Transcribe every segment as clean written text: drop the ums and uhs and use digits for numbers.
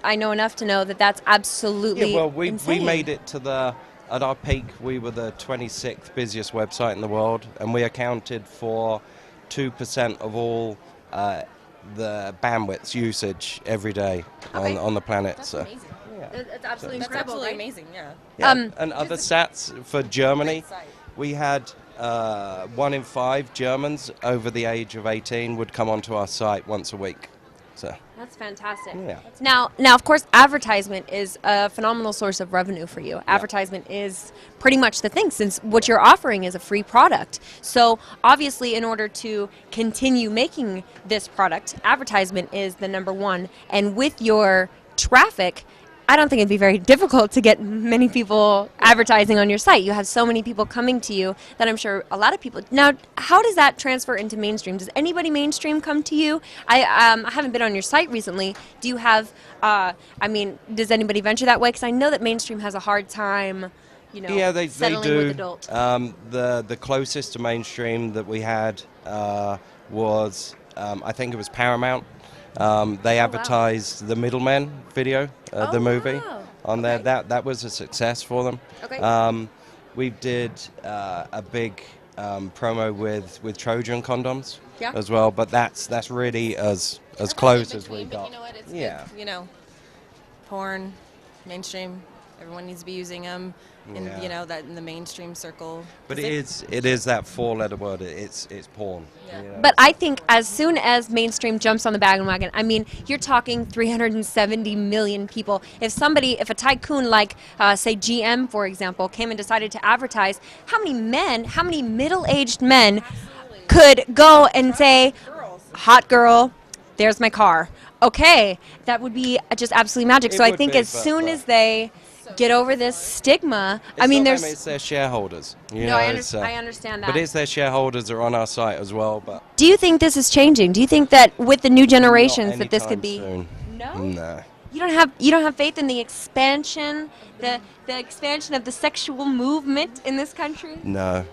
I know enough to know that that's absolutely we insane. made it to at our peak, we were the 26th busiest website in the world, and we accounted for 2% of all the bandwidth usage every day on the planet. That's so amazing. Yeah. That's absolutely incredible. That's absolutely right? amazing, yeah. And other stats for Germany, we had 1 in 5 Germans over the age of 18 would come onto our site once a week. So that's fantastic. Yeah. Now, of course, advertisement is a phenomenal source of revenue for you. Advertisement is pretty much the thing, since what you're offering is a free product. So obviously, in order to continue making this product, advertisement is the number one. And with your traffic, I don't think it'd be very difficult to get many people advertising on your site. You have so many people coming to you that I'm sure a lot of people. Now, how does that transfer into mainstream? Does anybody mainstream come to you? I haven't been on your site recently. Do you have, does anybody venture that way? Because I know that mainstream has a hard time, they settling do. with adult. The closest to mainstream that we had was, I think it was Paramount. They advertised the Middleman video, the movie, on there. That was a success for them. Okay. We did a big promo with Trojan condoms as well, but that's really as close as we got. But you know what? It's good, porn, mainstream. Everyone needs to be using them, that in the mainstream circle. But it is that 4-letter word. It's porn. Yeah. But I think as soon as mainstream jumps on the bandwagon, you're talking 370 million people. If a tycoon like, say, GM, for example, came and decided to advertise, how many middle-aged men could go and say, hot girl, there's my car. Okay, that would be just absolutely magic. So I think as soon as they get over this stigma, it's their shareholders. I understand that. But it's their shareholders are on our site as well. But do you think this is changing? Do you think that with the new generations that this could be? Soon. No. You don't have faith in the expansion, the expansion of the sexual movement in this country? No.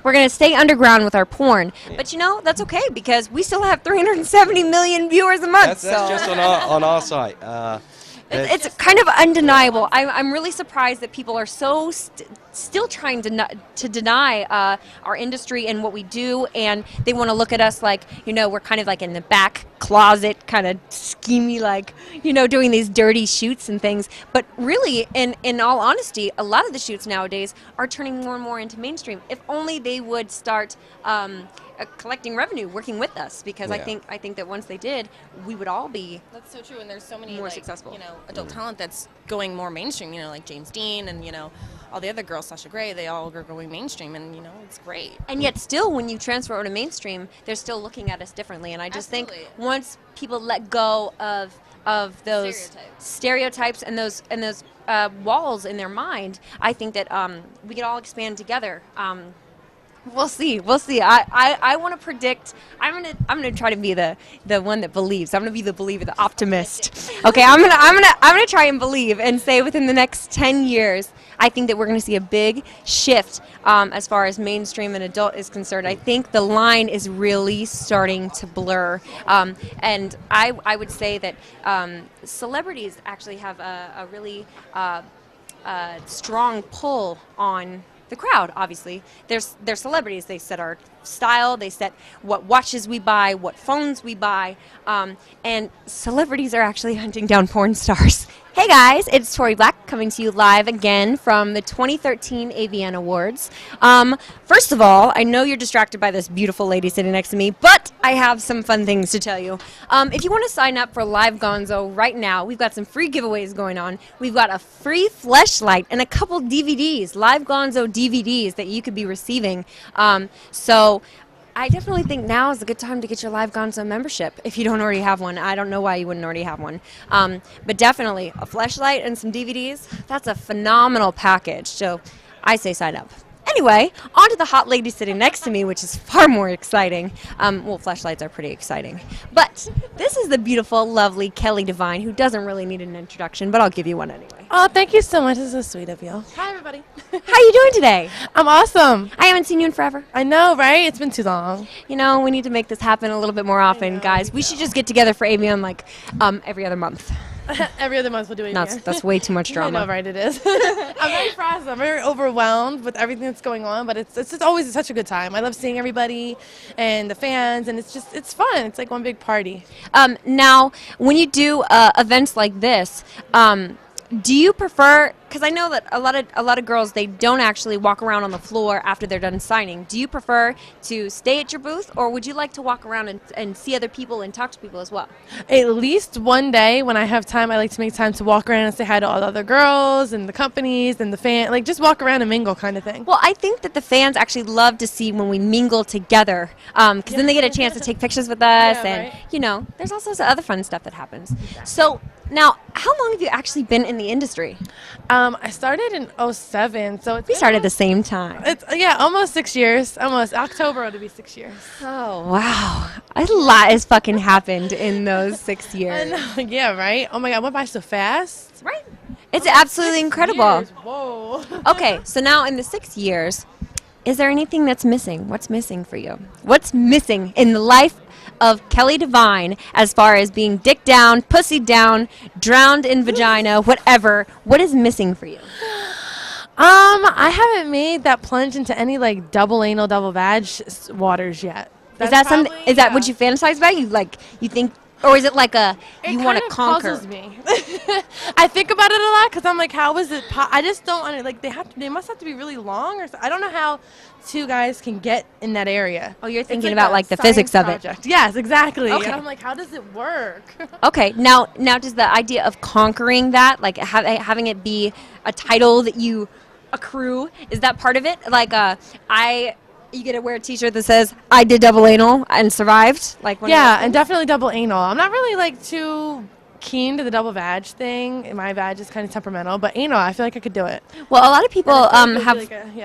We're going to stay underground with our porn. Yeah. But that's okay, because we still have 370 million viewers a month. That's just on our site. It's kind of undeniable. I'm really surprised that people are so still trying to deny our industry and what we do, and they want to look at us like, we're kind of like in the back closet, kind of schemy, like, doing these dirty shoots and things. But really, in all honesty, a lot of the shoots nowadays are turning more and more into mainstream. If only they would start collecting revenue, working with us, because I think that once they did, we would all be. That's so true, and there's so many more successful. Adult talent that's going more mainstream. Like James Dean and all the other girls, Sasha Grey. They all are going mainstream, and it's great. And yet, still, when you transfer over to mainstream, they're still looking at us differently. And I just think once people let go of those stereotypes and those walls in their mind, I think that we could all expand together. We'll see. I want to predict. I'm gonna try to be the one that believes. I'm gonna be the believer, the optimist. Okay, I'm gonna try and believe and say within the next 10 years, I think that we're gonna see a big shift as far as mainstream and adult is concerned. I think the line is really starting to blur, and I would say that celebrities actually have a really strong pull on the crowd. Obviously, they're celebrities. They set our style, they set what watches we buy, what phones we buy, and celebrities are actually hunting down porn stars. Hey guys, it's Tori Black coming to you live again from the 2013 AVN Awards. First of all, I know you're distracted by this beautiful lady sitting next to me, but I have some fun things to tell you. If you want to sign up for LiveGonzo right now, we've got some free giveaways going on. We've got a free fleshlight and a couple DVDs, LiveGonzo DVDs that you could be receiving. So I definitely think now is a good time to get your LiveGonzo membership if you don't already have one. I don't know why you wouldn't already have one. But definitely, a fleshlight and some DVDs, that's a phenomenal package. So I say sign up. Anyway, on to the hot lady sitting next to me, which is far more exciting. Well, fleshlights are pretty exciting. But this is the beautiful, lovely Kelly Devine, who doesn't really need an introduction, but I'll give you one anyway. Oh, thank you so much. This is so sweet of you. Hi, everybody. How you doing today? I'm awesome. I haven't seen you in forever. I know, right? It's been too long. We need to make this happen a little bit more often, guys. We should just get together for AVN like every other month. Every other month we'll do it again. That's way too much I drama. know, right? It is. I'm very frazzled. I'm very overwhelmed with everything that's going on, but it's just always such a good time. I love seeing everybody and the fans, and it's fun. It's like one big party. Now, when you do events like this, do you prefer? Because I know that a lot of girls, they don't actually walk around on the floor after they're done signing. Do you prefer to stay at your booth, or would you like to walk around and see other people and talk to people as well? At least one day when I have time, I like to make time to walk around and say hi to all the other girls and the companies and the fan, like just walk around and mingle kind of thing. Well, I think that the fans actually love to see when we mingle together, because then they get a chance to take pictures with us, Yeah, and right. there's also some other fun stuff that happens. So now, how long have you actually been in the industry? I started in 2007, so We started at the same time. It's almost 6 years. Almost October it'll be 6 years. Oh wow, a lot has fucking happened in those 6 years. Yeah, right. Oh my God, went by so fast. Right. It's absolutely incredible. Years. Whoa. Okay, so now in the 6 years, is there anything that's missing? What's missing for you? What's missing in the life of Kelly Devine as far as being dick down, pussy down, drowned in vagina, whatever? What is missing for you? I haven't made that plunge into any like double anal, double vag waters yet. Is that something? Is that what you fantasize about? You think, or is it like you want to conquer? Puzzles me. I think about it a lot because I'm like, how is it? I just don't like they must have to be really long or I don't know how two guys can get in that area. Oh, you're It's thinking like about a like the science physics of it. project. Yes, exactly. Okay. And I'm like, how does it work? Okay, now does the idea of conquering that, like having it be a title that you accrue, is that part of it? Like you get to wear a T-shirt that says "I did double anal and survived." Like Yeah, and definitely double anal. I'm not really like too keen to the double vag thing. My vag is kind of temperamental, but anal, I feel like I could do it. Well, a lot of people And I feel have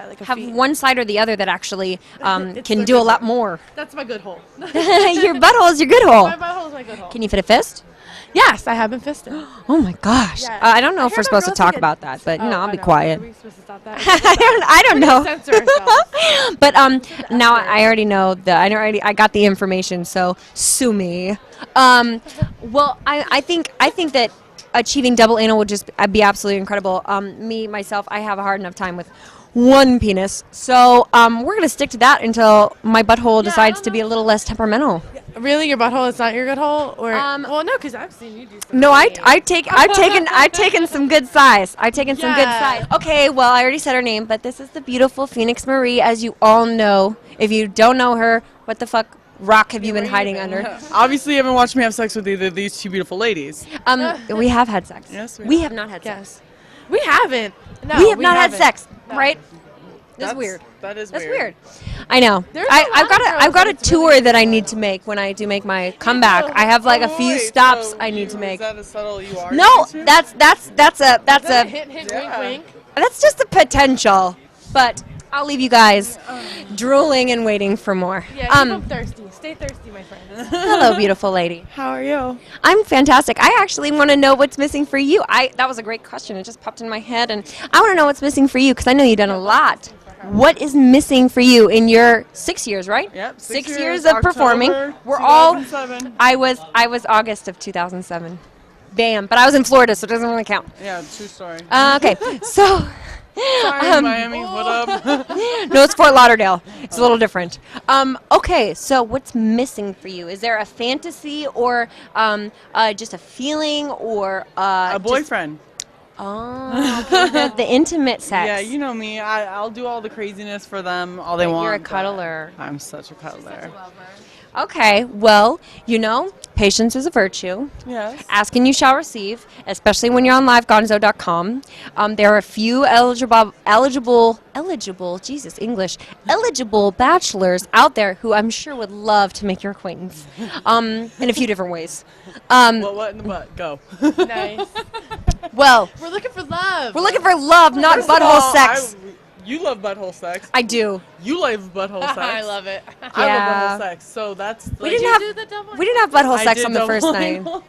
like a have feat. one side or the other that actually It's can the do a good lot one. more. That's my good hole. Your butthole is your good hole. My butthole is my good hole. Can you fit a fist? Yes, I have been fisting. Oh my gosh! Yeah. I don't know I if hear we're supposed to girls talk get- about that, but Oh, I'll I be know. quiet. Are we supposed to stop that? I don't know. Censor ourselves. But now I already know I got the information, so sue me. Well, I think that achieving double anal would just be absolutely incredible. Myself, I have a hard enough time with one penis, so we're gonna stick to that until my butthole decides to be a little less temperamental. Really, your butthole is not your good hole, or well, no, because I've seen you do. Some No, things. I've taken some good size. I've taken some good Yeah. size. Okay, well, I already said her name, but this is the beautiful Phoenix Marie, as you all know. If you don't know her, what the fuck rock have you been hiding under? Obviously, you haven't watched me have sex with either of these two beautiful ladies. We have had sex. Yes, we have not had sex. Yes. We haven't. No, We have not had haven't. sex, No. right? That's weird. That is That's weird. weird. I know. There's I've a lot of got girls I've got a that it's really tour that I need to make when I do make my comeback. I have like a few Wait, stops so I need to Is make. that a subtle you are? No, into? that's a Hit, Yeah. wink, wink. that's just the potential. But I'll leave you guys drooling and waiting for more. Yeah, keep 'em thirsty. Stay thirsty, my friend. Hello, beautiful lady. How are you? I'm fantastic. I actually want to know what's missing for you. That was a great question. It just popped in my head, and I want to know what's missing for you because I know you've done a lot. What is missing for you in your 6 years, right? Yep. 6 years of performing. October We're all. 2007. I was August of 2007. Bam. But I was in Florida, so it doesn't really count. Yeah, true story. Okay, so. Sorry, Miami. What up? No, it's Fort Lauderdale. It's a little different. Okay, so what's missing for you? Is there a fantasy or just a feeling or A boyfriend. Oh, okay, the intimate sex. Yeah, you know me. I'll do all the craziness for them, all they want. You're a but cuddler. I'm such a cuddler. Okay, well, patience is a virtue. Yes. Ask and you shall receive, especially when you're on LiveGonzo.com. There are a few eligible bachelors out there who I'm sure would love to make your acquaintance in a few different ways. Well, what in the butt? Go. Nice. Well, We're looking for love. we're looking for love, not First of butthole all, sex. You love butthole sex. I do. You love butthole sex. I love it. I Yeah. love butthole sex. So that's. We like- didn't have do the double- butthole I sex did on the first double night. anal.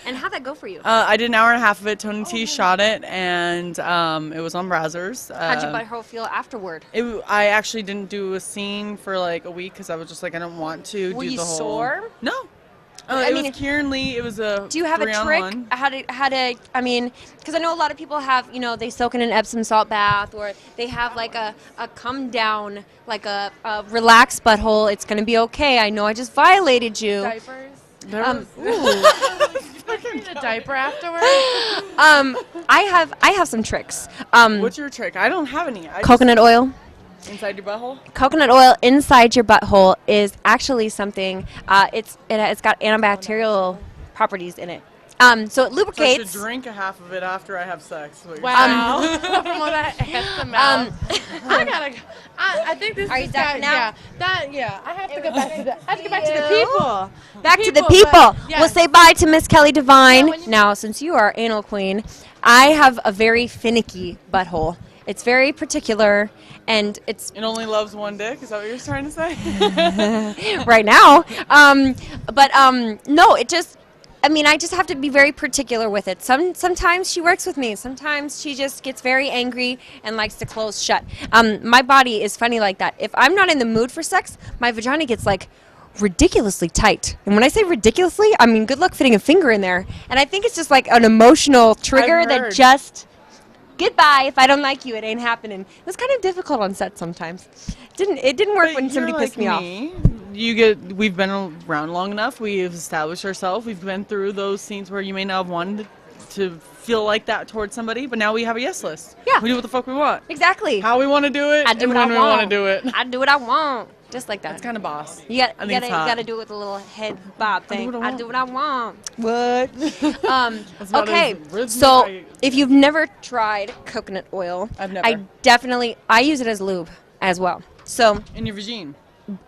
And how'd that go for you? I did an hour and a half of it. Tony T shot it, and it was on Brazzers. How'd your butthole feel afterward? I actually didn't do a scene for like a week because I was just like, I don't want to Were do you the whole. sore? No. It was Kieran Lee. It was a Do you have a 3-on-1. trick? How to? I mean, because I know a lot of people have, they soak in an Epsom salt bath, or they have like a come down, like a relaxed butthole. It's gonna be okay. I know I just violated you. Diapers. Ooh. Need a diaper afterwards. I have some tricks. What's your trick? I don't have any. Coconut oil. Inside your butthole? Coconut oil inside your butthole is actually something. It's got antibacterial properties in it. So it So I lubricates. should drink a half of it after I have sex. Wow. From all that ass to mouth. I think this Are is you done now? I have to go back to the people. Back to the But, people. yes. We'll say bye to Miss Kelly Devine. Yeah, when you- Now, since you are anal queen, I have a very finicky butthole. It's very particular, and it's It only loves one dick? Is that what you're trying to say? right now. No, it just. I mean, I just have to be very particular with it. Sometimes she works with me. Sometimes she just gets very angry and likes to close shut. My body is funny like that. If I'm not in the mood for sex, my vagina gets like ridiculously tight. And when I say ridiculously, I mean good luck fitting a finger in there. And I think it's just like an emotional trigger that heard. just goodbye. If I don't like you, it ain't happening. It was kind of difficult on set sometimes. It didn't work But when somebody you're pissed me off. We've been around long enough. We've established ourselves. We've been through those scenes where you may not have wanted to feel like that towards somebody, but now we have a yes list. Yeah. We do what the fuck we want. Exactly. How we want to do it, I do and what I when we want. want to do it. I do what I want. Just like that. That's kind of boss. You I think it's hot. gotta do it with a little head bob thing. what I I do what I want. What? That's not Okay, as rhythmic. so if you've never tried coconut oil, I've never. I use it as lube as well. So In your vagine.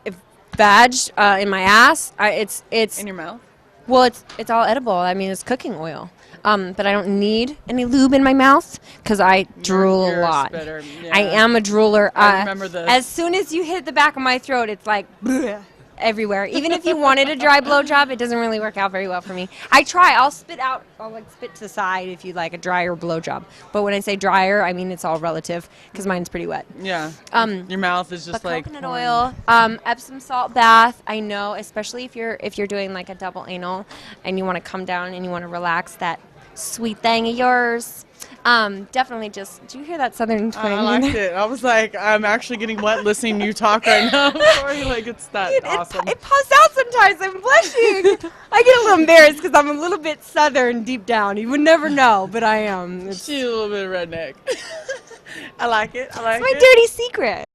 if vag in my ass, it's In your mouth. well, it's all edible. I mean, it's cooking oil. But I don't need any lube in my mouth because I drool You're a lot. spitter, I yeah. am a drooler. I remember this. As soon as you hit the back of my throat, it's like bleh, everywhere. Even if you wanted a dry blowjob, it doesn't really work out very well for me. I try. I'll spit to the side if you like a drier blowjob. But when I say drier, I mean it's all relative because mine's pretty wet. Yeah. Um, Your mouth is just But like coconut porn. oil, Epsom salt bath. I know, especially if you're doing like a double anal and you want to come down and you want to relax that sweet thing of yours. Definitely just. Do you hear that southern twang? I in liked there? it. I was like, I'm actually getting wet listening to you talk right now. Sorry, like it's that Dude, awesome. it pops out sometimes. I'm blushing. I get a little embarrassed because I'm a little bit southern deep down. You would never know, but I am. It's She's a little bit of redneck. I like it. I like my it. dirty secret.